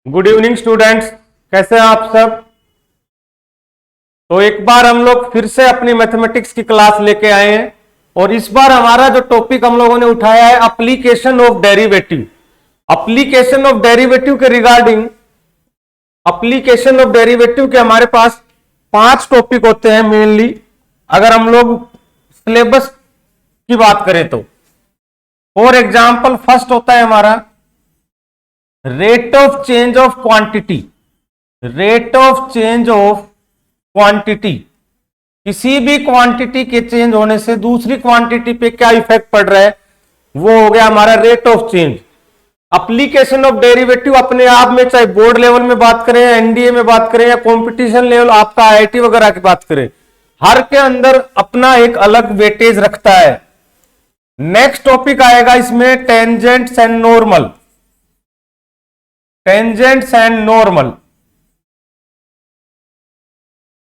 Good evening students, कैसे हैं आप सब। तो एक बार हम लोग फिर से अपनी मैथमेटिक्स की क्लास लेके आए हैं और इस बार हमारा जो टॉपिक हम लोगों ने उठाया है application of derivative. Application of derivative के रिगार्डिंग एप्लीकेशन ऑफ डेरिवेटिव के हमारे पास 5 टॉपिक होते हैं मेनली। अगर हम लोग सिलेबस की बात करें तो फॉर एग्जाम्पल फर्स्ट होता है हमारा rate of change of quantity. Rate of change of quantity, किसी भी क्वांटिटी के चेंज होने से दूसरी क्वांटिटी पे क्या इफेक्ट पड़ रहा है, वो हो गया हमारा rate of change. Application of derivative अपने आप में, चाहे बोर्ड लेवल में बात करें, एनडीए में बात करें या कंपटीशन लेवल आपका आईआईटी वगैरह की बात करें, हर के अंदर अपना एक अलग वेटेज रखता है। नेक्स्ट टॉपिक आएगा इसमें tangents and normal. Tangents and normal.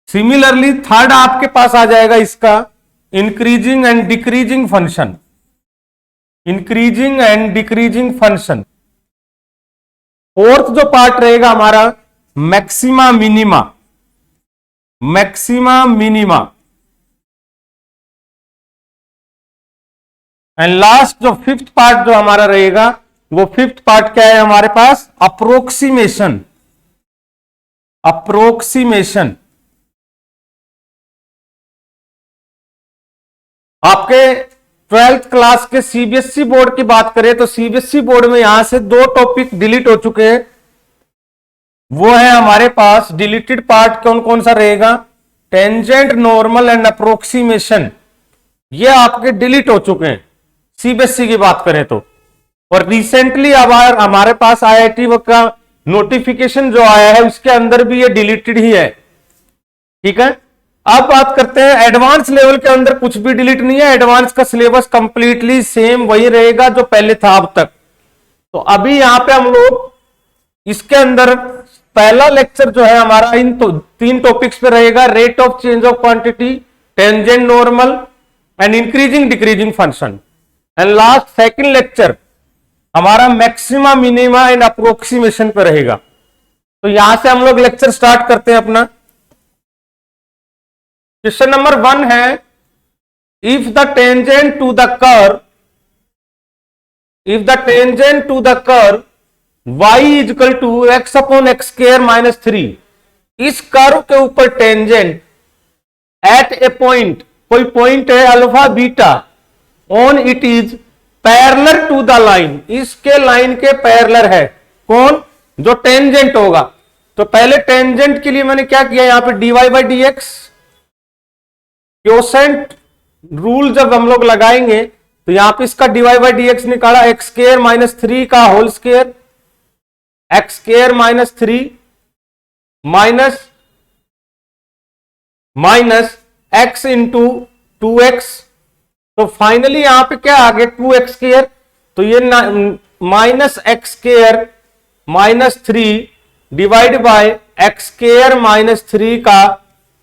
Similarly third आपके पास आ जाएगा इसका increasing and decreasing function. Increasing and decreasing function. Fourth जो पार्ट रहेगा हमारा maxima minima. Maxima minima. And last जो फिफ्थ पार्ट जो हमारा रहेगा, वो फिफ्थ पार्ट क्या है हमारे पास, अप्रोक्सीमेशन। अप्रोक्सीमेशन। आपके 12th क्लास के सीबीएसई बोर्ड की बात करें तो सीबीएसई बोर्ड में यहां से 2 टॉपिक डिलीट हो चुके हैं। वो है हमारे पास डिलीटेड पार्ट कौन कौन सा रहेगा, टेंजेंट, नॉर्मल एंड अप्रोक्सीमेशन। ये आपके डिलीट हो चुके हैं सीबीएसई की बात करें तो। और रिसेंटली अब हमारे पास आईआईटी का नोटिफिकेशन जो आया है उसके अंदर भी ये डिलीटेड ही है। ठीक है, अब बात करते हैं एडवांस लेवल के अंदर कुछ भी डिलीट नहीं है। एडवांस का सिलेबस कंप्लीटली सेम वही रहेगा जो पहले था अब तक। तो अभी यहां पे हम लोग इसके अंदर पहला लेक्चर जो है हमारा इन 3 टॉपिक्स पे रहेगा, rate of change of quantity, tangent, normal and increasing decreasing function. And last second lecture हमारा मैक्सिमा मिनिमा एंड अप्रोक्सीमेशन पे रहेगा। तो यहां से हम लोग लेक्चर स्टार्ट करते हैं अपना। क्वेश्चन नंबर 1 है, if the tangent to the curve, if the tangent to the curve y equal to x upon x square minus 3, इस कर्व के ऊपर टेंजेंट एट ए पॉइंट, कोई पॉइंट है alpha beta, on it is parallel to the line, इसके line के parallel है। कौन, जो टेंजेंट होगा। तो पहले टेंजेंट के लिए मैंने क्या किया, यहां पे dy by d x, quotient rule जब हम लोग लगाएंगे तो यहां पे इसका dy बाई डी एक्स निकाला, एक्स स्क्वायर माइनस 3 का whole square, x square minus 3 minus x into 2x। तो फाइनली यहां पे क्या आ गया, 2x स्क्वायर। तो ये minus x square minus 3 divide by x square minus 3 का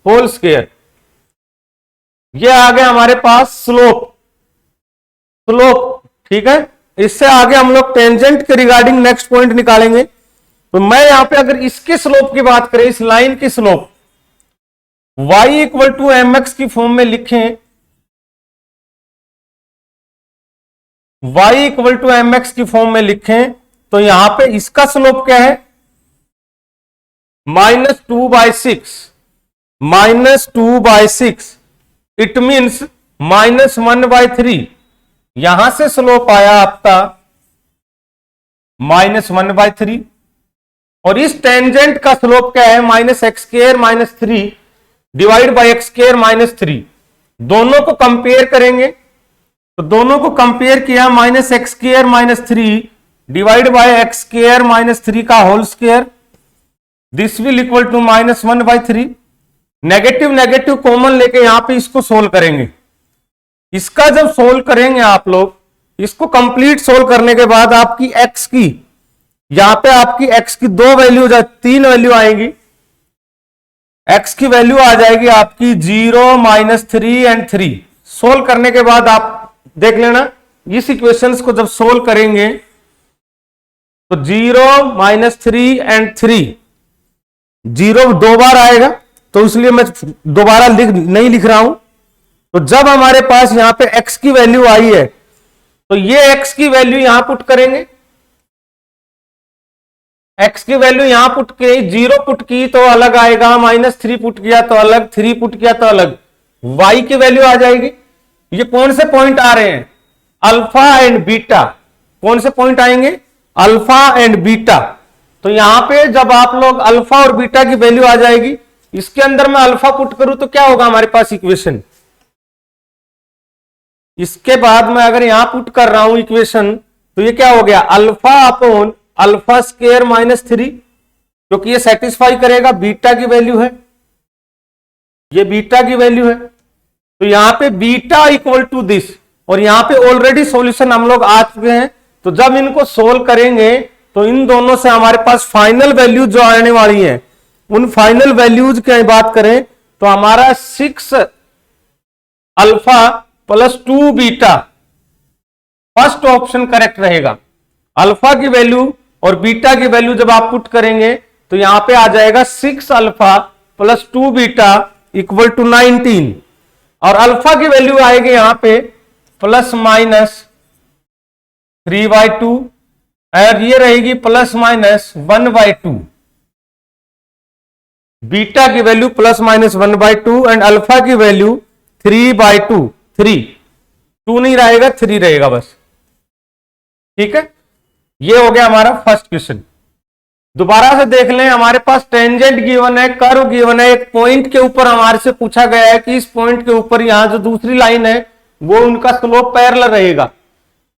होल स्क्वायर। ये आ गया हमारे पास स्लोप। स्लोप, ठीक है। इससे आगे हम लोग टेंजेंट के रिगार्डिंग नेक्स्ट पॉइंट निकालेंगे। तो मैं यहां पे अगर इसके स्लोप की बात करें, इस लाइन की slope y equal to m x की फॉर्म में लिखें, y equal to m x की फॉर्म में लिखें, तो यहां पे इसका स्लोप क्या है, -2/6, -2/6। It means -1/3। यहां से स्लोप आया आपका -1/3। और इस टेंजेंट का स्लोप क्या है, minus x square minus 3 divide by x square minus 3। दोनों को कंपेयर करेंगे तो दोनों को कंपेयर किया, minus x square minus 3 divide by x square minus 3 का whole square, this will equal to -1/3। Negative negative common लेके यहां पे इसको सोल्व करेंगे। इसका जब सोल्व करेंगे आप लोग, इसको कंप्लीट सोल्व करने के बाद आपकी x की, यहां पे आपकी x की 2 वैल्यू, 3 वैल्यू आएंगी। x की वैल्यू आ जाएगी आपकी 0, -3 एंड 3। सोल्व करने के बाद आप देख लेना, इस इक्वेशंस को जब सोल्व करेंगे तो 0 -3 एंड 3, 0 दो बार आएगा तो इसलिए मैं दोबारा नहीं लिख रहा हूं। तो जब हमारे पास यहां पे x की वैल्यू आई है तो ये x की वैल्यू यहां पुट करेंगे, x की वैल्यू यहां पुट की, 0 पुट की तो अलग आएगा, -3 पुट किया तो अलग, 3 पुट किया तो अलग, y की वैल्यू आ जाएगी। ये कौन से पॉइंट आ रहे हैं? Alpha and beta. कौन से पॉइंट आएंगे? Alpha and beta. तो यहां पे जब आप लोग अल्फा और बीटा की वैल्यू आ जाएगी, इसके अंदर मैं अल्फा पुट करूं तो क्या होगा हमारे पास इक्वेशन। इसके बाद मैं अगर यहां पुट कर रहा हूं इक्वेशन तो ये क्या हो गया? अल्फा अपॉन अल्फा स्क्वायर -3, क्योंकि ये सेटिस्फाई करेगा, बीटा की वैल्यू है, ये बीटा की वैल्यू है। तो यहां पे बीटा इक्वल टू दिस, और यहां पे ऑलरेडी सॉल्यूशन हम लोग आ चुके हैं। तो जब इनको सोल्व करेंगे तो इन दोनों से हमारे पास फाइनल वैल्यूज जो आने वाली हैं, उन फाइनल वैल्यूज की बात करें तो हमारा 6 alpha plus 2 beta, first option correct रहेगा। अल्फा की वैल्यू और बीटा की वैल्यू जब आप पुट करेंगे तो यहां पे आ जाएगा 6 alpha plus 2 beta equal to 19, और अल्फा की वैल्यू आएगी यहां पे ±3/2, और ये रहेगी ±1/2। बीटा की वैल्यू ±1/2 एंड अल्फा की वैल्यू 3/2, 2 नहीं रहेगा, 3 रहेगा बस। ठीक है, ये हो गया हमारा फर्स्ट क्वेश्चन। दोबारा से देख लें, हमारे पास टेंजेंट गिवन है, कर्व गिवन है, एक पॉइंट के ऊपर हमारे से पूछा गया है कि इस पॉइंट के ऊपर यहां जो दूसरी लाइन है वो उनका स्लोप पैरेलल रहेगा।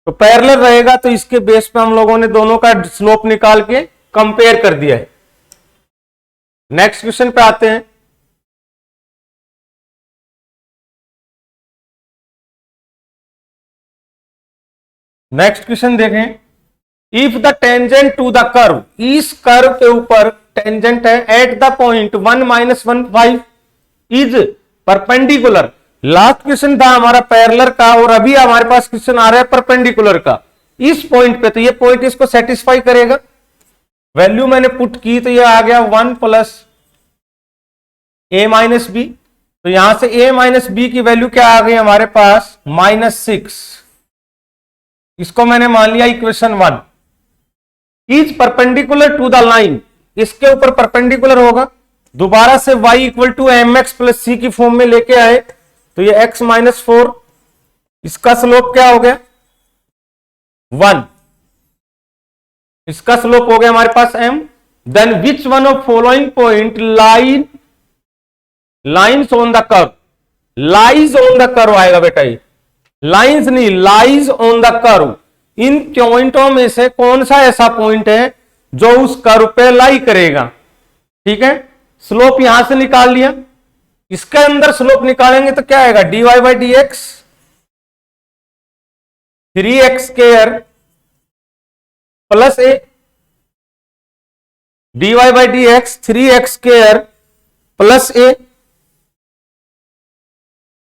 तो पैरेलल रहेगा तो इसके बेस पे हम लोगों ने दोनों का स्लोप निकाल के कंपेयर कर दिया है। नेक्स्ट क्वेश्चन पे आते हैं। नेक्स्ट क्वेश्चन देखें, if the tangent to the curve, इस कर्व के ऊपर टेंजेंट है at the point 1 -1 is perpendicular. Last question था हमारा पैरेलल का, और अभी हमारे पास क्वेश्चन आ रहा है परपेंडिकुलर का इस पॉइंट पे। तो ये पॉइंट इसको सेटिस्फाई करेगा। वैल्यू मैंने पुट की तो ये आ गया 1 + a - b। तो यहां से a - b की वैल्यू क्या आ गई हमारे पास? -6। इसको मैंने मान लिया equation 1। Is perpendicular to the line, इसके ऊपर परपेंडिकुलर होगा। दोबारा से y = mx + c की फॉर्म में लेके आए तो ये x - 4, इसका स्लोप क्या हो गया? 1। इसका स्लोप हो गया हमारे पास m। Then which one of following point lines on the curve, lies on the curve आएगा बेटा, ये लाइन्स नहीं, लाइज ऑन द कर्व। इन पॉइंटों में से कौन सा ऐसा पॉइंट है जो उस कर्व पे लाई करेगा? ठीक है, स्लोप यहां से निकाल लिया, इसके अंदर स्लोप निकालेंगे तो क्या आएगा? dy/dx 3x² + a, dy/dx 3x² + a।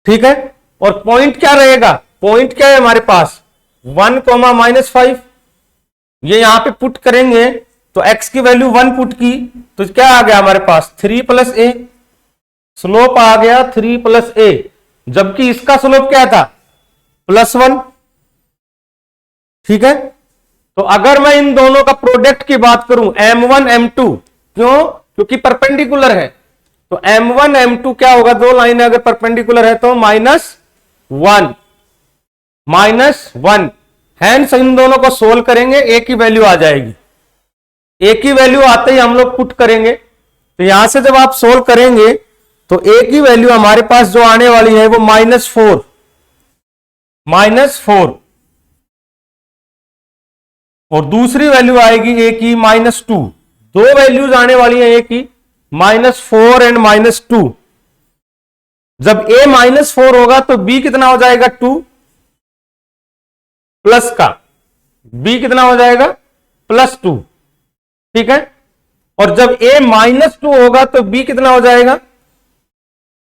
ठीक है, और पॉइंट क्या रहेगा? पॉइंट क्या है हमारे पास? 1, -5। ये यहां पे पुट करेंगे तो x की वैल्यू 1 पुट की तो क्या आ गया हमारे पास? 3 + a। स्लोप आ गया 3 + a, जबकि इसका स्लोप क्या था? +1। ठीक है, तो अगर मैं इन दोनों का प्रोडक्ट की बात करूं m1 m2, क्यों? क्योंकि परपेंडिकुलर है। तो m1 m2 क्या होगा? दो लाइनें अगर परपेंडिकुलर है तो -1 -1। हैंस इन दोनों को सोल्व करेंगे, ए की वैल्यू आ जाएगी। ए की वैल्यू आते ही हम लोग पुट करेंगे। तो यहां से जब आप सोल्व करेंगे तो ए की वैल्यू हमारे पास जो आने वाली है वो -4 और दूसरी वैल्यू आएगी ए की -2। दो वैल्यूज आने वाली है ए की -4 एंड -2। जब a -4 होगा तो b कितना हो जाएगा? 2 प्लस का, b कितना हो जाएगा? +2। ठीक है, और जब a -2 होगा तो b कितना हो जाएगा?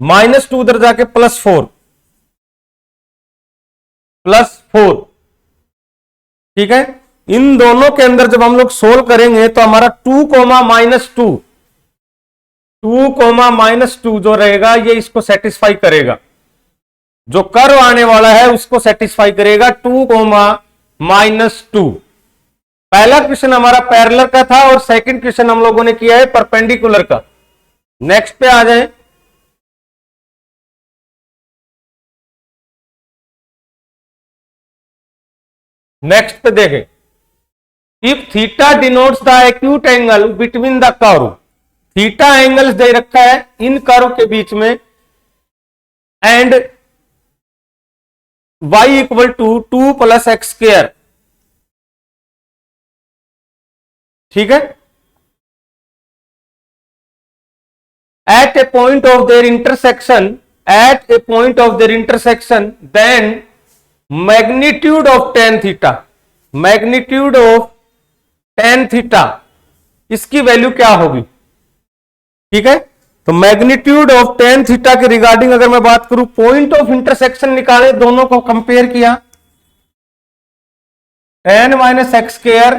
-2 उधर जाके +4। ठीक है, इन दोनों के अंदर जब हम लोग सोल्व करेंगे तो हमारा 2 comma minus two, 2 comma minus two जो रहेगा ये इसको सेटिस्फाई करेगा, जो कर्व आने वाला है उसको सेटिस्फाई करेगा 2 कोमा माइनस टू। पहला क्वेश्चन हमारा पैरेलल का था और सेकंड क्वेश्चन हम लोगों ने किया है परपेंडिकुलर का। नेक्स्ट पे आ जाए। नेक्स्ट पे देखें, if theta denotes the acute angle between the curve, theta angles दे रखा है इन कर्व के बीच में, and y equal to 2 plus x square, ठीक है, at a point of their intersection, at a point of their intersection, then magnitude of tan theta, magnitude of tan theta, इसकी वैल्यू क्या होगी, ठीक है। तो मैग्नीट्यूड ऑफ tan थीटा के regarding अगर मैं बात करूं, पॉइंट ऑफ इंटरसेक्शन निकाले, दोनों को कंपेयर किया, tan minus x square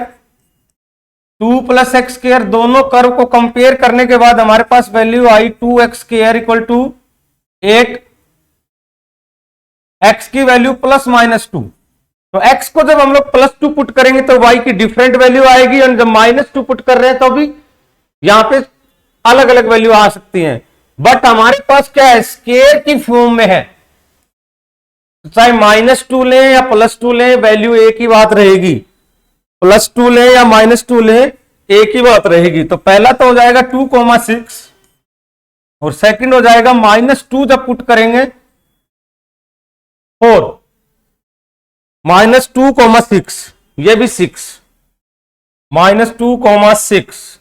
2 plus x square, दोनों कर्व को कंपेयर करने के बाद हमारे पास वैल्यू आई 2x square equal to 8, x की वैल्यू प्लस माइनस 2। तो x को जब हम लोग प्लस 2 पुट करेंगे तो y की डिफरेंट वैल्यू आएगी, और जब माइनस 2 पुट कर रहे हैं तो भी यहां पे अलग अलग वैल्यू आ सकती हैं। बट हमारे पास क्या है, स्केयर की फॉर्म में है, चाहे माइनस 2 लें या प्लस 2 लें वैल्यू एक ही बात रहेगी, प्लस 2 लें या माइनस 2 लें एक ही बात रहेगी। तो पहला तो हो जाएगा 2,6 और सेकंड हो जाएगा माइनस 2 जब पुट करेंगे 4, माइनस 2,6, ये भी 6, माइनस 2,6,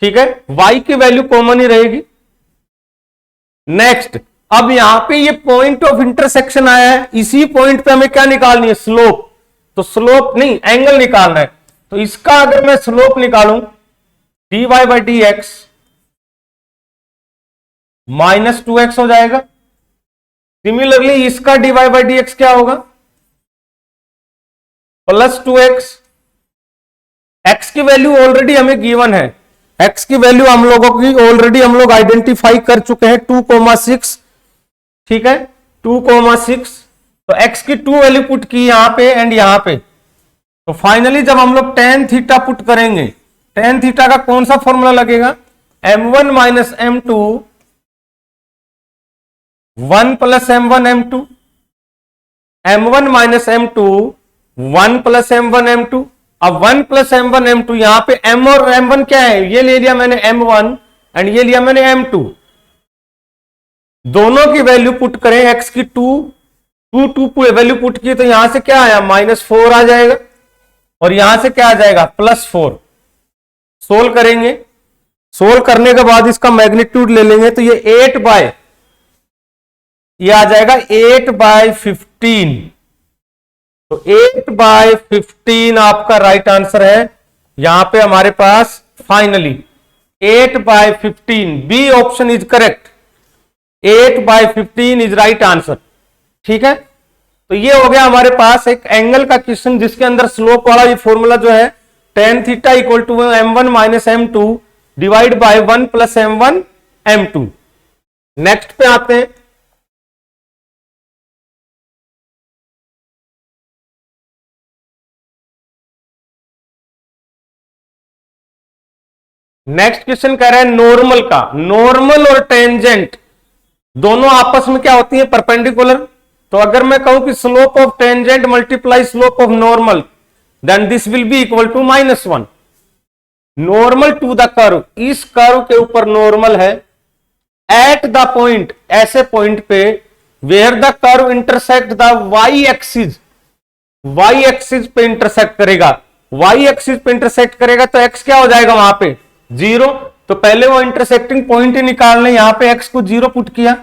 ठीक है। y की वैल्यू कॉमन ही रहेगी। नेक्स्ट, अब यहां पे ये पॉइंट ऑफ इंटरसेक्शन आया है, इसी पॉइंट पे हमें क्या निकालनी है, स्लोप। तो स्लोप नहीं, एंगल निकालना है। तो इसका अगर मैं स्लोप निकालूं dy by d x minus 2x हो जाएगा। सिमिलरली इसका dy बाई डी एक्स क्या होगा, प्लस 2x। x की वैल्यू ऑलरेडी हमें गिवन है, x की वैल्यू हम लोगों की ऑलरेडी हम लोग आइडेंटिफाई कर चुके हैं 2,6, ठीक है, 2,6। तो x की 2 वैल्यू पुट की यहां पे एंड यहां पे। तो फाइनली जब हम लोग tan थीटा पुट करेंगे, tan थीटा का कौन सा फॉर्मूला लगेगा, m1 minus m2 1 plus m1 m2, m1 minus m2 1 plus m1 m2। अब 1 प्लस m1 m2, यहां पे m और m1 क्या है, ये ले लिया मैंने m1 एंड ये लिया मैंने m2। दोनों की वैल्यू पुट करें, x की 2 वैल्यू पुट की, तो यहां से क्या आया, -4 आ जाएगा, और यहां से क्या आ जाएगा, +4। सोल्व करेंगे, सोल्व करने के बाद इसका मैग्नीट्यूड ले लेंगे, तो ये 8 बाय, ये आ जाएगा 8/15। तो 8/15 आपका राइट आंसर है। यहां पे हमारे पास finally 8/15, B option is correct, 8/15 is right answer, ठीक है। तो ये हो गया हमारे पास एक एंगल का क्वेश्चन जिसके अंदर स्लोप वाला ये फॉर्मूला जो है tan theta equal to m1 minus m2 divide by 1 plus m1 m2। Next पे आते हैं। नेक्स्ट क्वेश्चन कह रहा है नॉर्मल का, नॉर्मल और टेंजेंट दोनों आपस में क्या होती है, परपेंडिकुलर। तो अगर मैं कहूं कि slope of tangent multiply slope of normal, then this will be equal to -1। Normal to the curve, इस कर्व के ऊपर नॉर्मल है, एट द पॉइंट, ऐसे पॉइंट पे where the curve intersect the y axis, y axis पे intersect करेगा, y axis पे intersect करेगा तो एक्स क्या हो जाएगा वहां पे 0। तो पहले वो इंटरसेक्टिंग पॉइंट ही निकालने, यहां पे एक्स को 0 पुट किया,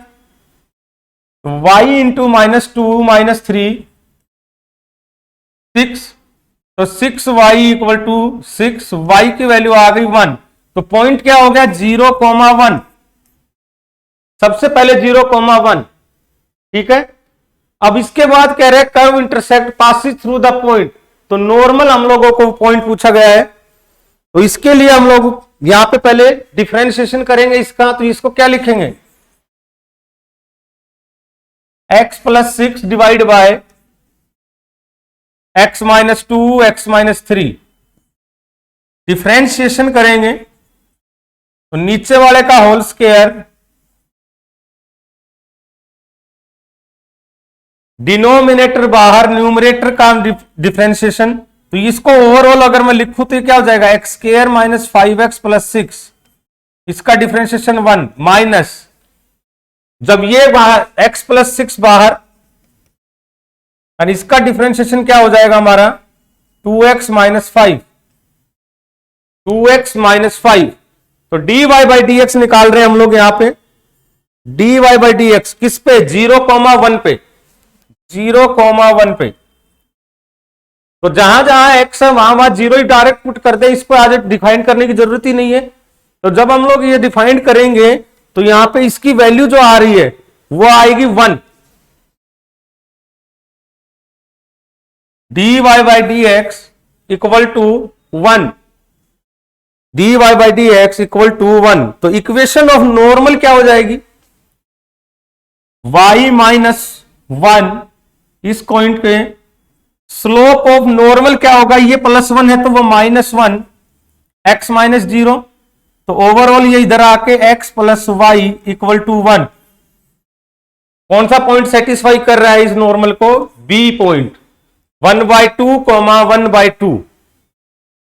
y इंटू -2 -3 6, तो 6y इक्वल टू 6, y की वैल्यू आ गई 1। तो पॉइंट क्या हो गया 0,1, सबसे पहले 0,1, ठीक है। अब इसके बाद कह रहे हैं curve intersect passes through the point, तो नॉर्मल हम लोगों को पॉइंट पूछा गया है। तो इसके लिए हम लोग यहां पे पहले डिफरेंशिएशन करेंगे इसका। तो इसको क्या लिखेंगे, x plus 6 divide by x minus 2 x minus 3। Differentiation करेंगे तो नीचे वाले का होल स्क्वायर, डिनोमिनेटर बाहर, न्यूमरेटर का डिफरेंशिएशन। तो इसको ओवरऑल अगर मैं लिखूं तो क्या हो जाएगा, x square minus 5x plus 6, इसका डिफरेंशिएशन 1 माइनस, जब ये बाहर x प्लस 6 बाहर, और इसका डिफरेंशिएशन क्या हो जाएगा हमारा 2x माइनस 5, 2x माइनस 5। तो dy बाई डी एक्स निकाल रहे हैं हम लोग यहां पे, dy बाई डी एक्स किस पे, 0,1 पे, 0,1 पे। तो जहां जहां x है वहां वहां जीरो ही डायरेक्ट पुट कर दे, इसको आज डिफाइन करने की जरूरत ही नहीं है। तो जब हम लोग ये डिफाइन करेंगे तो यहां पे इसकी वैल्यू जो आ रही है वो आएगी 1। dy by d x equal to 1, dy by d x equal to 1। तो इक्वेशन ऑफ नॉर्मल क्या हो जाएगी, y माइनस 1, इस पॉइंट पे स्लोप ऑफ नॉर्मल क्या होगा, ये +1 है तो वो -1, x माइनस 0। तो ओवरऑल ये इधर आके x plus y equal to 1। कौन सा पॉइंट सेटिस्फाई कर रहा है इस नॉर्मल को, b पॉइंट, 1/2, 1/2।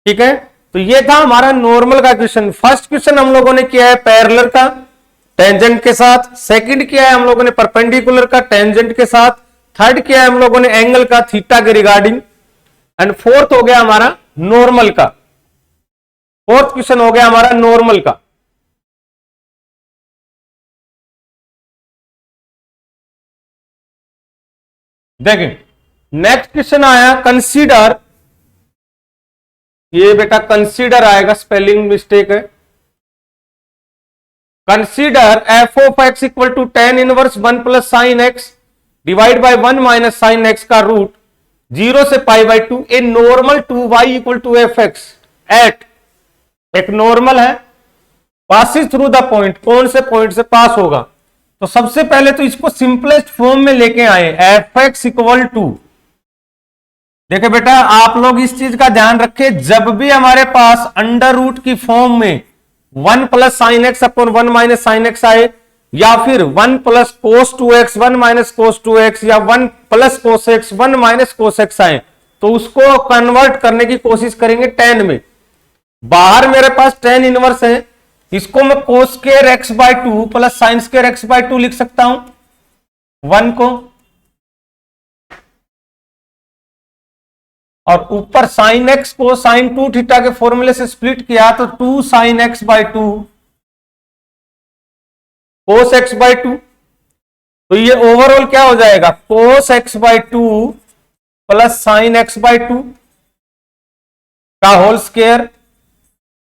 ठीक है, तो ये था हमारा नॉर्मल का क्वेश्चन। फर्स्ट क्वेश्चन हम लोगों ने किया है पैरेलल का टेंजेंट के साथ, सेकंड किया है हम लोगों ने परपेंडिकुलर का टेंजेंट के साथ, थर्ड किया है हम लोगों ने एंगल का थीटा के रिगार्डिंग, एंड फोर्थ हो गया हमारा नॉर्मल का। फोर्थ क्वेश्चन हो गया हमारा नॉर्मल का। देखें नेक्स्ट क्वेश्चन आया कंसीडर, ये बेटा कंसीडर आएगा, स्पेलिंग मिस्टेक है। Consider f of x equal to tan inverse 1 plus sine x divide by 1 minus sine x का रूट 0 से π/2 a normal 2y equal to f x at, एक normal है, passes through the point, कौन से point से पास होगा। तो सबसे पहले तो इसको सिंपलेस्ट फॉर्म में लेके आए, एफ एक्स इक्वल टू, देखिए बेटा आप लोग इस चीज का ध्यान रखें, जब भी हमारे पास अंडर रूट की फॉर्म में 1 plus sine x upon 1 minus sine x आए, या फिर 1 plus cos 2x 1 minus cos 2x, या 1 plus cos x 1 minus cos x आए, तो उसको कन्वर्ट करने की कोशिश करेंगे tan में। बाहर मेरे पास tan इनवर्स है, इसको मैं cos square x by 2 plus sine square x by 2 लिख सकता हूं 1 को, और ऊपर साइन x को साइन 2 थीटा के फॉर्मूले से स्प्लिट किया तो 2 sine x by 2 cos x by 2। तो ये ओवरऑल क्या हो जाएगा, cos x by 2 plus sine x by 2 का whole square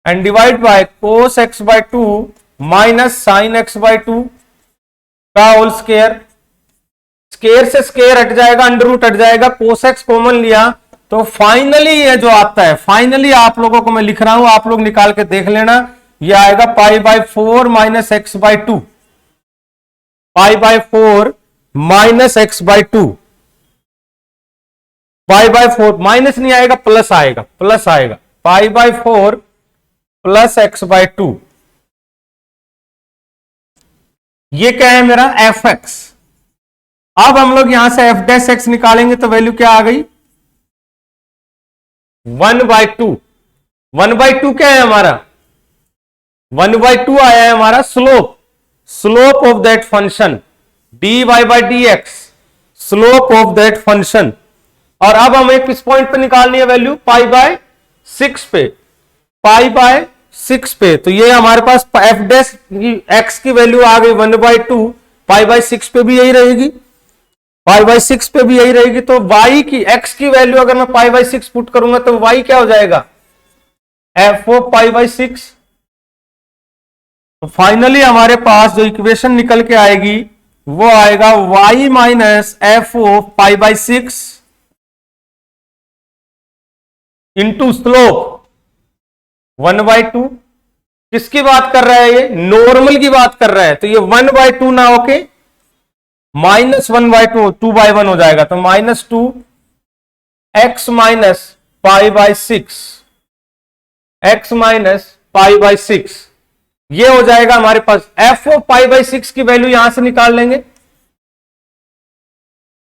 and divide by cos x by 2 minus sign x by 2 का होल स्क्वायर। स्क्वायर से स्क्वायर हट जाएगा, अंडर रूट हट जाएगा, कोस x कॉमन लिया तो फाइनली ये जो आता है, फाइनली आप लोगों को मैं लिख रहा हूं, आप लोग निकाल के देख लेना, ये आएगा π/4 minus x by 2, π/4 minus x by 2, π/4 minus नहीं आएगा, प्लस आएगा, प्लस आएगा, π/4 प्लस एक्स बाय 2। ये क्या है मेरा एफ एक्स। अब हम लोग यहां से एफ डैश एक्स निकालेंगे तो वैल्यू क्या आ गई 1/2। 1/2 क्या है हमारा, 1/2 आया है हमारा slope, slope of that function dy by d x, slope of that function. और अब हमें किस पॉइंट पे निकालनी है वैल्यू, π/6 पे, π/6 पे। तो ये हमारे पास एफ डैश एक्स की वैल्यू आ गई 1/2, π/6 पे भी यही रहेगी, π/6 पे भी यही रहेगी। तो y की x की वैल्यू अगर मैं π/6 पुट करूंगा तो y क्या हो जाएगा, f ऑफ π/6। तो फाइनली हमारे पास जो इक्वेशन निकल के आएगी वो आएगा y minus f of π/6 into slope 1/2। किसकी बात कर रहा है? ये नॉर्मल की बात कर रहा है, तो ये 1/2 ना होके -1/2 2/1 हो जाएगा, तो -2 x माइनस π/6 x माइनस π/6 ये हो जाएगा हमारे पास। f ऑफ π/6 की वैल्यू यहां से निकाल लेंगे,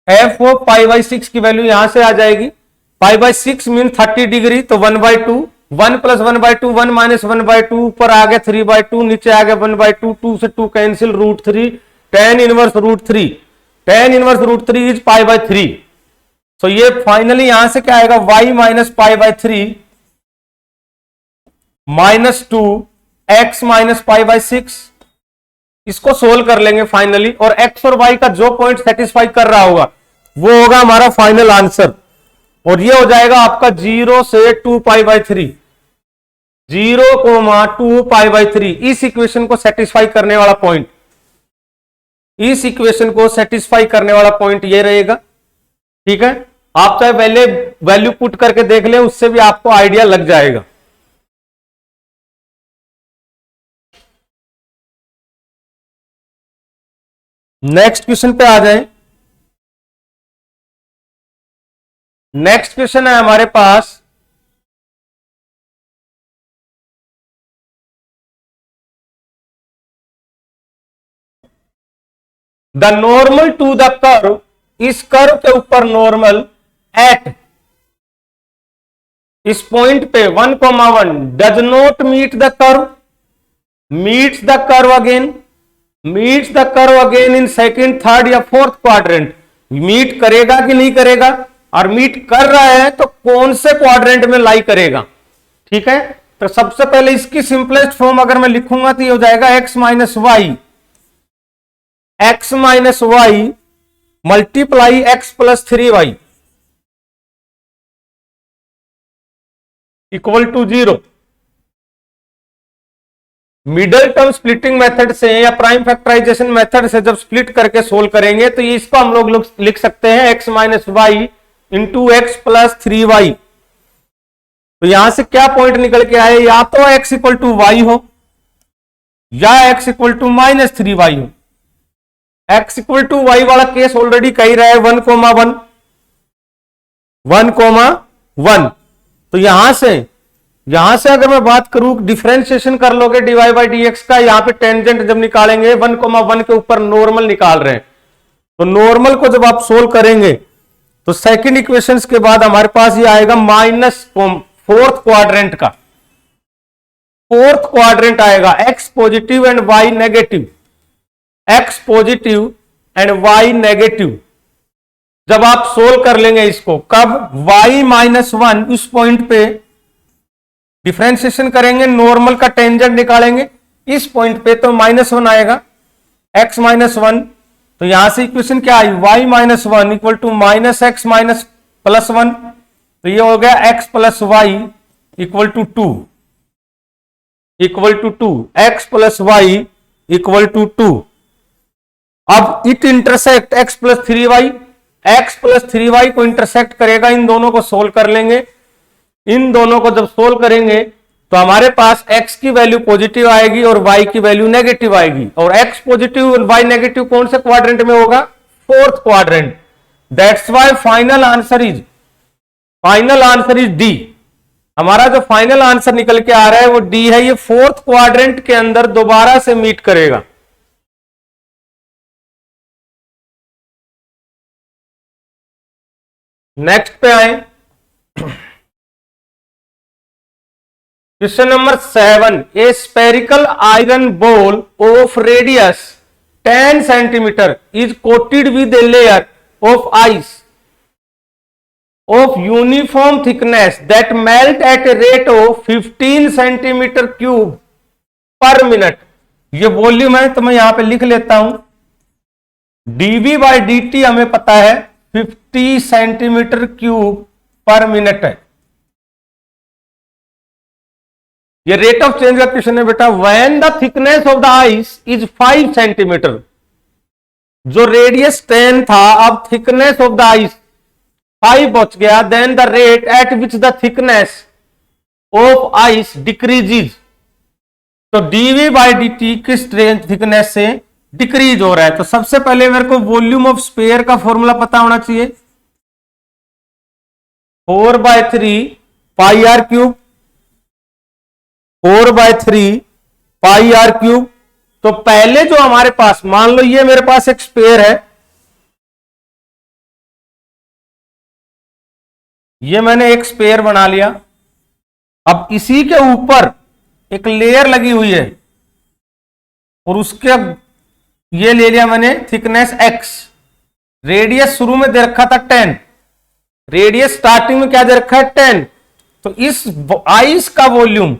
f ऑफ π/6 की वैल्यू यहां से आ जाएगी। π/6 मीन 30 डिग्री, तो 1/2 1 + 1/2 1 - 1/2 ऊपर आ गया 3/2 नीचे आ गया 1/2 2 से 2 cancel √3 tan inverse √3 tan inverse √3 is π/3। तो ये फाइनली यहां से क्या आएगा y माइनस π/3 -2 x माइनस π/6। इसको सोल्व कर लेंगे फाइनली, और x और y का जो पॉइंट सेटिस्फाई कर रहा होगा वो होगा हमारा फाइनल आंसर। और ये हो जाएगा आपका 0 से 2π/3 0,2π/3। इस इक्वेशन को सेटिस्फाई करने वाला पॉइंट, इस इक्वेशन को सेटिस्फाई करने वाला पॉइंट ये रहेगा। ठीक है, आप चाहे पहले वैल्यू पुट करके देख लें, उससे भी आपको आइडिया लग जाएगा। नेक्स्ट क्वेश्चन पे आ जाएं। नेक्स्ट क्वेश्चन है हमारे पास the normal to the curve, इस कर्व के ऊपर नॉर्मल एट इस पॉइंट पे 1,1 does not meet the curve, meets the curve again, meets the curve again in second third या फोर्थ क्वाड्रेंट। मीट करेगा कि नहीं करेगा, और मीट कर रहा है तो कौन से क्वाड्रेंट में लाई करेगा। ठीक है, तो सबसे पहले इसकी सिंपलेस्ट फॉर्म अगर मैं लिखूंगा तो ये हो जाएगा x minus y multiply x plus 3y equal to 0। Middle term splitting method से या प्राइम फैक्टराइजेशन मेथड से जब स्प्लिट करके सोल्व करेंगे तो ये इसको हम लोग लिख सकते हैं x minus y into x plus 3y। तो यहां से क्या पॉइंट निकल के आए, या तो x इक्वल टू वाई हो या x इक्वल टू -3y हो। x इक्वल टू वाई वाला केस ऑलरेडी कही रहा है 1,1 1,1। तो यहां से अगर मैं बात करूं डिफरेंशिएशन कर लोगे dy/dx का, यहां पे टेंजेंट जब निकालेंगे 1,1 के ऊपर नॉर्मल निकाल रहे हैं, तो नॉर्मल को जब आप सोल्व करेंगे तो सेकंड इक्वेशंस के बाद हमारे पास ये आएगा माइनस फोर्थ क्वाड्रेंट का, फोर्थ क्वाड्रेंट आएगा x positive and y negative, x positive and y negative. जब आप सोल्व कर लेंगे इसको, कब y -1 उस पॉइंट पे डिफरेंशिएशन करेंगे, नॉर्मल का टेंजेंट निकालेंगे इस पॉइंट पे, तो -1 आएगा x -1। तो यहां से इक्वेशन क्या आई, y -1 equal to -x minus +1। तो ये हो गया x plus y equal to 2 x plus y equal to 2। अब it intersect x plus 3y, x plus 3y को इंटरसेक्ट करेगा, इन दोनों को सोल्व कर लेंगे। इन दोनों को जब सोल्व करेंगे तो हमारे पास x की वैल्यू पॉजिटिव आएगी और y की वैल्यू नेगेटिव आएगी, और x पॉजिटिव और y नेगेटिव कौन से क्वाड्रेंट में होगा, fourth quadrant. That's why final answer is D. हमारा जो फाइनल आंसर निकल के आ रहा है वो डी है, ये फोर्थ क्वाड्रेंट के अंदर दोबारा से मीट करेगा। नेक्स्ट पे आए, question number 7। A spherical iron ball of radius 10 centimetre is coated with a layer of ice of uniform thickness that melt at a rate of 15 centimetre cube per minute. ये volume है, तो मैं यहां पे लिख लेता हूं dV/dt हमें पता है 50 सेंटीमीटर क्यूब पर मिनट है। ये रेट ऑफ चेंज का क्वेश्चन है बेटा। When the thickness of the ice is 5 centimetre, जो रेडियस 10 था, अब थिकनेस ऑफ द आइस 5 बच गया, then the rate at which the thickness of ice decreases. तो डीवी बाई डी टी किस थिकनेस से डिक्रीज हो रहा है? तो सबसे पहले मेरे को वॉल्यूम ऑफ स्पेयर का फॉर्मूला पता होना चाहिए, 4/3 pi r cube, 4/3 pi r cube. तो पहले जो हमारे पास, मान लो ये मेरे पास एक स्पेयर है, ये मैंने एक स्पेयर बना लिया। अब इसी के ऊपर एक लेयर लगी हुई है और उसके ये ले लिया मैंने थिकनेस x, रेडियस शुरू में दे रखा था 10, रेडियस स्टार्टिंग में क्या दे रखा है 10। तो इस आइस का वॉल्यूम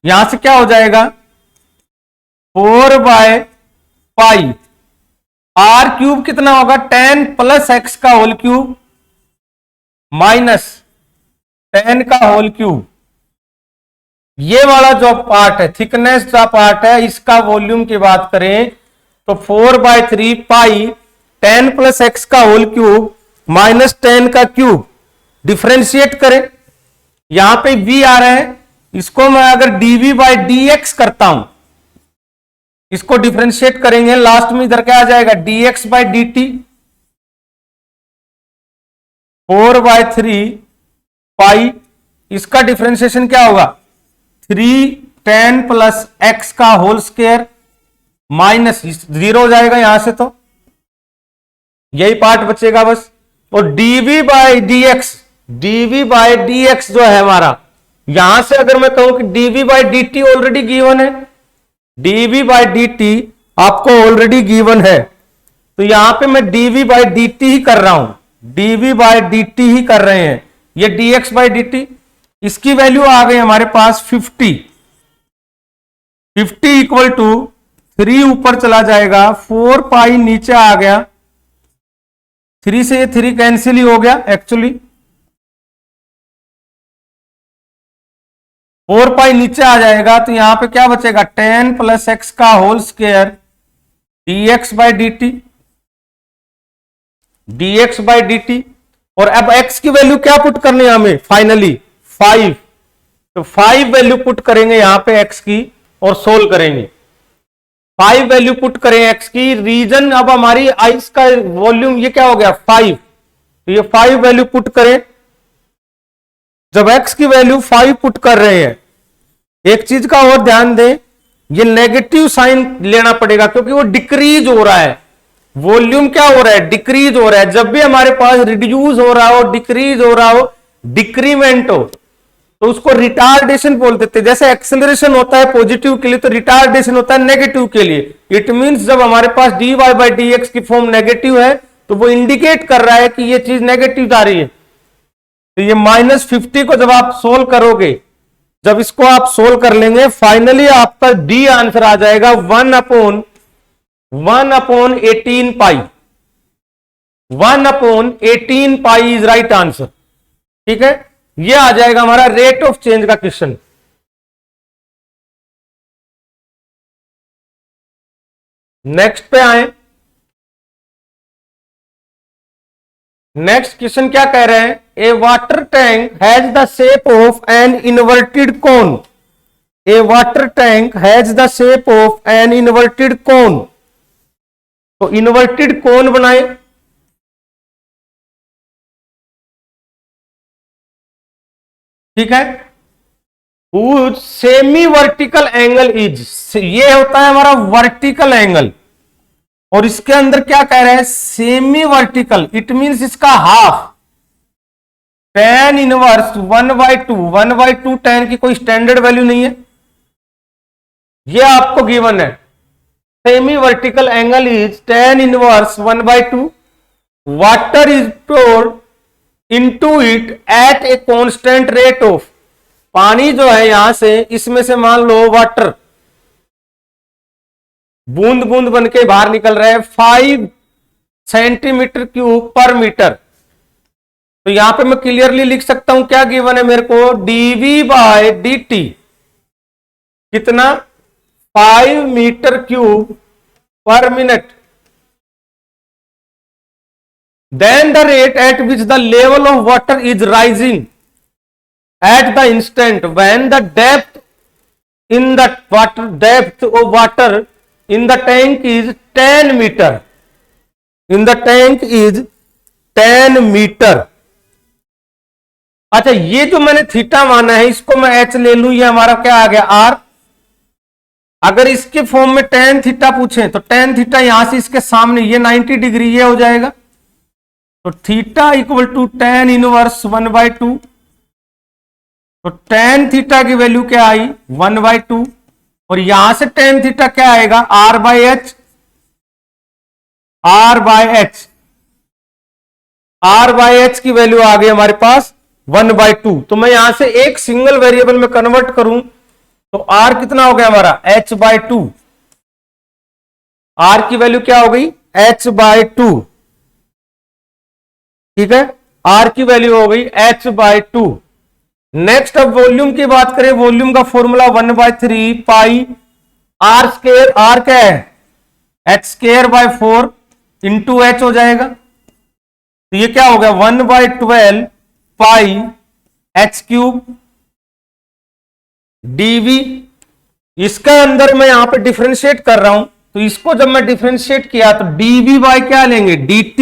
यहां से क्या हो जाएगा 4/पाई आर क्यूब, कितना होगा 10 + x का होल क्यूब माइनस 10 का होल क्यूब। ये वाला जो पार्ट है, थिकनेस का पार्ट है, इसका वॉल्यूम की बात करें तो 4/3 पाई 10 + x का होल क्यूब माइनस 10 का क्यूब। डिफरेंशिएट करें, यहां पे v आ रहा है, इसको मैं अगर dv बाई dx करता हूं, इसको डिफरेंशिएट करेंगे, लास्ट में इधर क्या आ जाएगा dx बाई dt। 4/3 पाई, इसका डिफरेंशिएशन क्या होगा 3 10 + x का होल स्क्वायर माइनस 0 हो जाएगा यहां से, तो यही पार्ट बचेगा बस। और dv by dx, dv by dx जो है हमारा, यहां से अगर मैं कहूं कि dv by dt already given है, dv बाई dt आपको ऑलरेडी गिवन है, तो यहां पे मैं dv बाई dt ही कर रहा हूं, dv बाई dt ही कर रहे हैं। ये dx बाई dt, इसकी वैल्यू आ गई हमारे पास 50, 50 इक्वल टू 3 ऊपर चला जाएगा, 4 पाई नीचे आ गया, 3 से ये 3 कैंसिल ही हो गया एक्चुअली, 4 पाई नीचे आ जाएगा, तो यहां पे क्या बचेगा 10 + x का whole square dx by dt, dx by dt। और अब x की वैल्यू क्या पुट करनी है हमें फाइनली 5, तो 5 वैल्यू पुट करेंगे यहां पे x की और सोल्व करेंगे। 5 वैल्यू पुट करें x की, रीजन अब हमारी आइस का वॉल्यूम ये क्या हो गया 5, तो ये 5 वैल्यू पुट करें। जब x की वैल्यू 5 पुट कर रहे हैं, एक चीज का और ध्यान दें, ये नेगेटिव साइन लेना पड़ेगा क्योंकि वो डिक्रीज हो रहा है, वॉल्यूम क्या हो रहा है डिक्रीज हो रहा है। जब भी हमारे पास रिड्यूस हो रहा हो, डिक्रीज हो रहा हो, डिक्रीमेंट हो, तो उसको रिटार्डेशन बोल देते हैं। जैसे एक्सेलरेशन होता है पॉजिटिव के लिए, तो रिटार्डेशन होता है नेगेटिव के लिए। इट मींस जब हमारे पास dy बाई dx की फॉर्म नेगेटिव है, तो वो इंडिकेट कर रहा है कि ये चीज नेगेटिव आ रही है। तो ये -50 को जब आप सोल्व करोगे, जब इसको आप सोल्व कर लेंगे, फाइनली आपका डी आंसर आ जाएगा 1/18 pi, 1/18 pi is right answer. ठीक है, ये आ जाएगा हमारा रेट ऑफ चेंज का क्वेश्चन। नेक्स्ट पे आए, नेक्स्ट क्वेश्चन क्या कह रहे हैं, a water tank has the shape of an inverted cone, a water tank has the shape of an inverted cone. तो इन्वर्टेड कोन बनाए, ठीक है, सेमी वर्टिकल एंगल इज, ये होता है हमारा वर्टिकल एंगल, और इसके अंदर क्या कह रहे हैं सेमी वर्टिकल, इट मींस इसका हाफ, tan इनवर्स 1/2, 1/2 tan की कोई स्टैंडर्ड वैल्यू नहीं है, ये आपको गिवन है। Semi vertical angle is tan inverse 1/2, water is poured into it at a constant rate of, पानी जो है यहां से, इसमें से मान लो वाटर बूंद बूंद बन के बाहर निकल रहा है 5 सेंटीमीटर क्यूब पर मीटर। तो यहां पे मैं क्लियरली लिख सकता हूं क्या गिवन है मेरे को, dv बाय dt कितना 5 metre cube per minute. then the rate at which the level of water is rising at the instant when the depth of water in the tank is 10 meter, in the tank is 10 metre. अच्छा, ये जो मैंने theta माना है इसको मैं H ले लू, ये हमारा क्या आ गया आर। अगर इसके फॉर्म में टेन थीटा पूछे तो टेन थीटा यहां से इसके सामने ये 90 डिग्री ये हो जाएगा, तो theta equal to tan inverse 1/2। तो टेन थीटा की वैल्यू क्या आई 1/2, और यहां से टेन थीटा क्या आएगा r by h, r by h, r by h की वैल्यू आ गई हमारे पास 1/2। तो मैं यहां से एक सिंगल वेरिएबल में कन्वर्ट करूं तो आर कितना हो गया हमारा h/2, आर की वैल्यू क्या हो गई h/2, ठीक है, आर की वैल्यू हो गई h/2। नेक्स्ट अब वॉल्यूम की बात करें, वॉल्यूम का formula 1/3 pi r square, r क्या है h²/4 इंटू एच हो जाएगा। तो ये क्या हो गया 1/12 पाई h³ dV। इसका अंदर मैं यहां पे डिफरेंशिएट कर रहा हूं, तो इसको जब मैं डिफरेंशिएट किया तो dV बाय क्या लेंगे dt,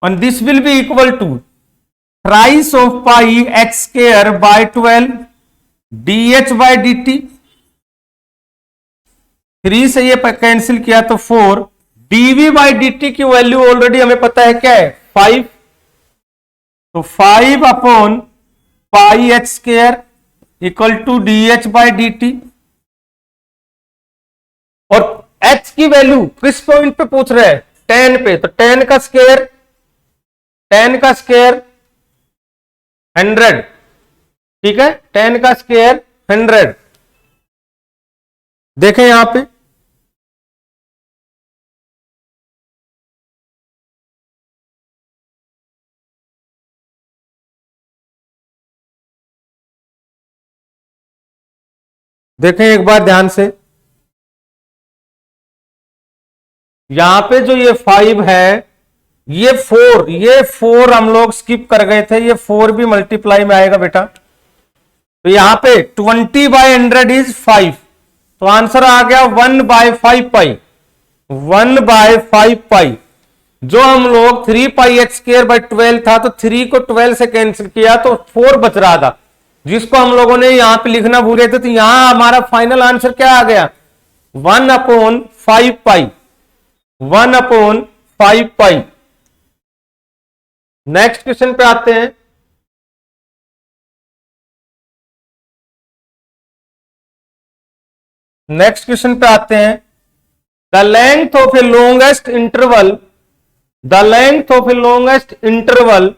और this will be equal to thrice of pi h²/12 dH/dt। 3 से ये कैंसिल किया तो 4, dV/dt की वैल्यू ऑलरेडी हमें पता है क्या है 5, तो 5 पाई h² इक्वल टू dH/dt। और h की वैल्यू किस पॉइंट पे पूछ रहे हैं 10 पे, तो 10 का स्क्वायर 100, ठीक है, 10 का स्क्वायर 100। देखें यहां पे देखें एक बार ध्यान से, यहां पे जो ये 5 है, ये 4 हम लोग स्किप कर गए थे, ये 4 भी मल्टीप्लाई में आएगा बेटा। तो यहां पे 20/100 इज 5, तो आंसर आ गया 1/5 पाई, 1/5 पाई। जो हम लोग 3 पाई h²/12 था, तो 3 को 12 से कैंसिल किया तो 4 बच रहा था, जिसको हम लोगों ने यहां पे लिखना भूले थे। तो यहां हमारा फाइनल आंसर क्या आ गया 1/5 पाई, 1/5 पाई। नेक्स्ट क्वेश्चन पे आते हैं। नेक्स्ट क्वेश्चन पे आते हैं। The length of a longest interval, the length of a longest interval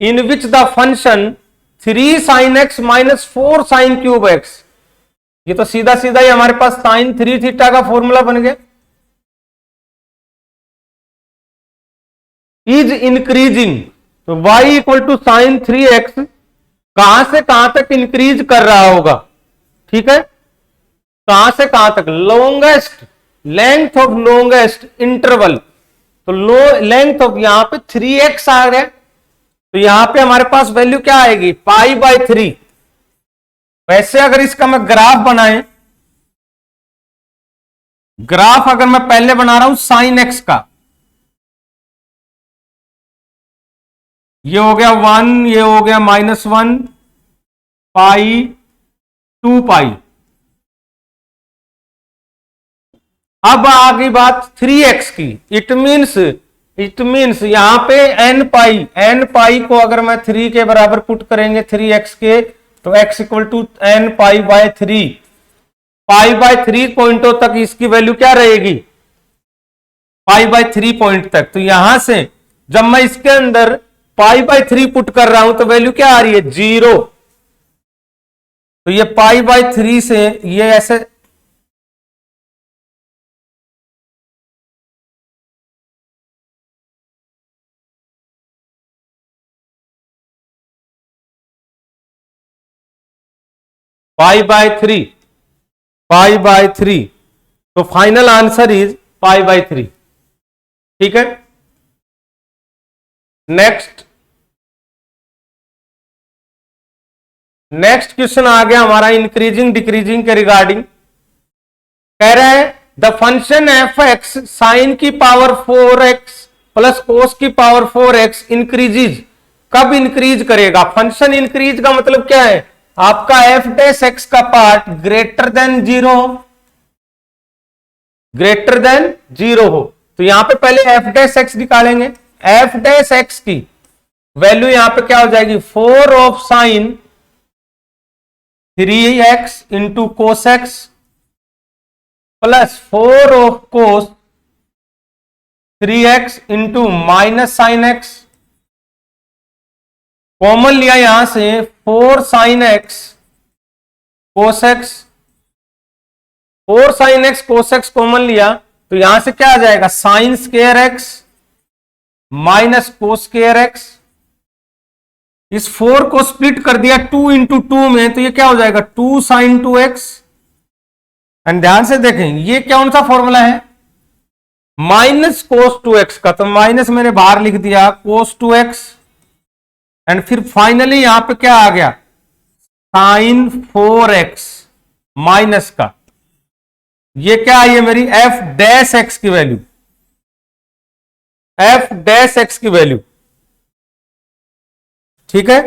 in which the function 3 sin x minus 4 sin³ x, ये तो सीधा सीधा ही हमारे पास sin 3 थीटा का फॉर्मूला बन गया, इज इंक्रीजिंग। तो y equal to sin 3x कहां से कहां तक इंक्रीज कर रहा होगा, ठीक है, कहां से कहां तक, longest, length of longest interval, तो लेंथ ऑफ यहां पे 3x आ गया, तो यहां पे हमारे पास वैल्यू क्या आएगी π/3। वैसे अगर इसका मैं ग्राफ बनाए, ग्राफ अगर मैं पहले बना रहा हूं sin x का, ये हो गया 1, ये हो गया -1 पाई 2 पाई। अब आ गई बात 3x की, इट मीन्स यहां पे n पाई को अगर मैं 3 के बराबर पुट करेंगे 3x के, तो x इक्वल टू n π/3, π/3 पॉइंटों तक इसकी वैल्यू क्या रहेगी π/3 पॉइंट तक। तो यहां से जब मैं इसके अंदर π/3 पुट कर रहा हूं तो वैल्यू क्या आ रही है 0, तो ये π/3 से ये ऐसे π/3, तो फाइनल आंसर इज π/3, ठीक है। नेक्स्ट क्वेश्चन आ गया हमारा इंक्रीजिंग डिक्रीजिंग के रिगार्डिंग। कह रहे हैं the function f x sine की पावर 4x प्लस कोस की पावर 4x इंक्रीजेज, कब इंक्रीज करेगा? फंक्शन इंक्रीज का मतलब क्या है? आपका एफ डैश एक्स का पार्ट ग्रेटर देन जीरो हो। तो यहां पे पहले एफ डैश एक्स निकालेंगे। एफ डैश एक्स की वैल्यू यहां पे क्या हो जाएगी? 4 of sine 3x into cos x plus 4 of cos 3x into minus sine x. Common लिया यहां से 4 sine x cos x, 4 sine x cos x common लिया तो यहां से क्या आ जाएगा? Sine square x minus cos square x. इस 4 को स्प्लिट कर दिया 2 इंटू 2 में तो ये क्या हो जाएगा? 2 साइन 2x। एंड ध्यान से देखें ये कौन सा फॉर्मूला है? माइनस कोस 2x का, तो माइनस मैंने बाहर लिख दिया कोस 2x। एंड फिर फाइनली यहां पे क्या आ गया? साइन 4x माइनस का। ये क्या आई है मेरी? एफ डैश एक्स की वैल्यू, एफ डैश एक्स की वैल्यू, ठीक है,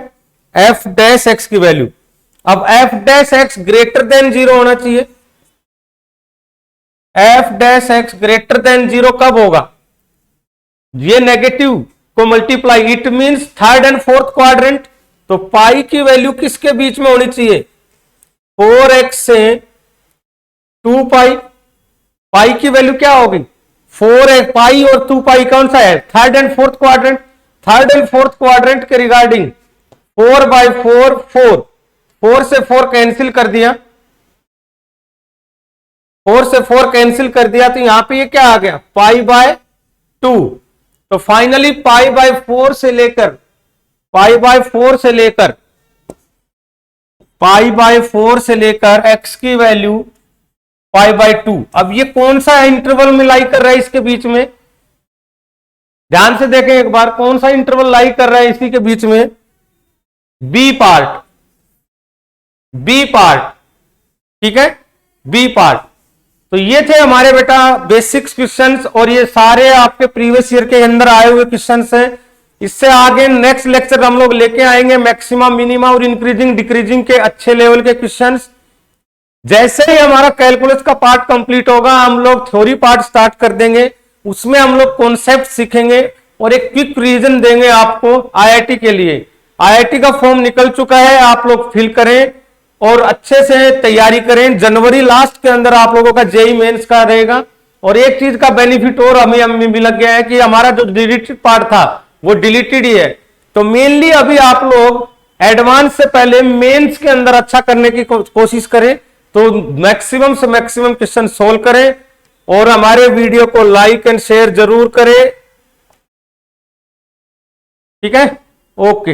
एफ डैश एक्स की वैल्यू। अब F dash x greater than zero होना चाहिए। F dash x greater than zero कब होगा? ये नेगेटिव को multiply, it means third and fourth quadrant. तो पाई की वैल्यू किसके बीच में होनी चाहिए? 4x से 2 पाई। पाई की वैल्यू क्या होगी? 4 पाई और 2 पाई कौन सा है? Third and fourth quadrant. Third and fourth quadrant के रिगार्डिंग 4/4 4, 4 से 4 कैंसिल कर दिया, 4 से 4 कैंसिल कर दिया तो यहां पे ये क्या आ गया? π/2। तो फाइनली π/4 से लेकर π/4 से लेकर x की वैल्यू π/2। अब ये कौन सा इंटरवल में लाई कर रहा है इसके बीच में? ध्यान से देखें एक बार, कौन सा इंटरवल लाई कर रहा है इसी के बीच में? बी पार्ट, ठीक है, बी पार्ट। तो ये थे हमारे बेटा बेसिक्स क्वेश्चंस और ये सारे आपके प्रीवियस ईयर के अंदर आए हुए क्वेश्चंस हैं। इससे आगे नेक्स्ट लेक्चर हम लोग लेके आएंगे मैक्सिमम मिनिमम और इंक्रीजिंग डिक्रीजिंग के अच्छे लेवल के क्वेश्चंस। जैसे ही हमारा कैलकुलस का पार्ट कंप्लीट होगा हम लोग थ्योरी पार्ट स्टार्ट कर देंगे, उसमें हम लोग कॉन्सेप्ट सीखेंगे और एक क्विक रिवीजन देंगे आपको आईआईटी के लिए। आईआईटी का फॉर्म निकल चुका है, आप लोग फिल करें और अच्छे से तैयारी करें। जनवरी लास्ट के अंदर आप लोगों का जेई मेंस का रहेगा। और एक चीज का बेनिफिट और हमें भी लग गया है कि हमारा जो डिलीटेड पार्ट था वो डिलीटेड ही है। तो मेनली अभी आप लोग एडवांस से पहले मेंस के अंदर अच्छा करने की कोशिश करें, तो मैक्सिमम से मैक्सिमम क्वेश्चन सोल्व करें और हमारे वीडियो को लाइक एंड शेयर जरूर करें। ठीक है, ओके।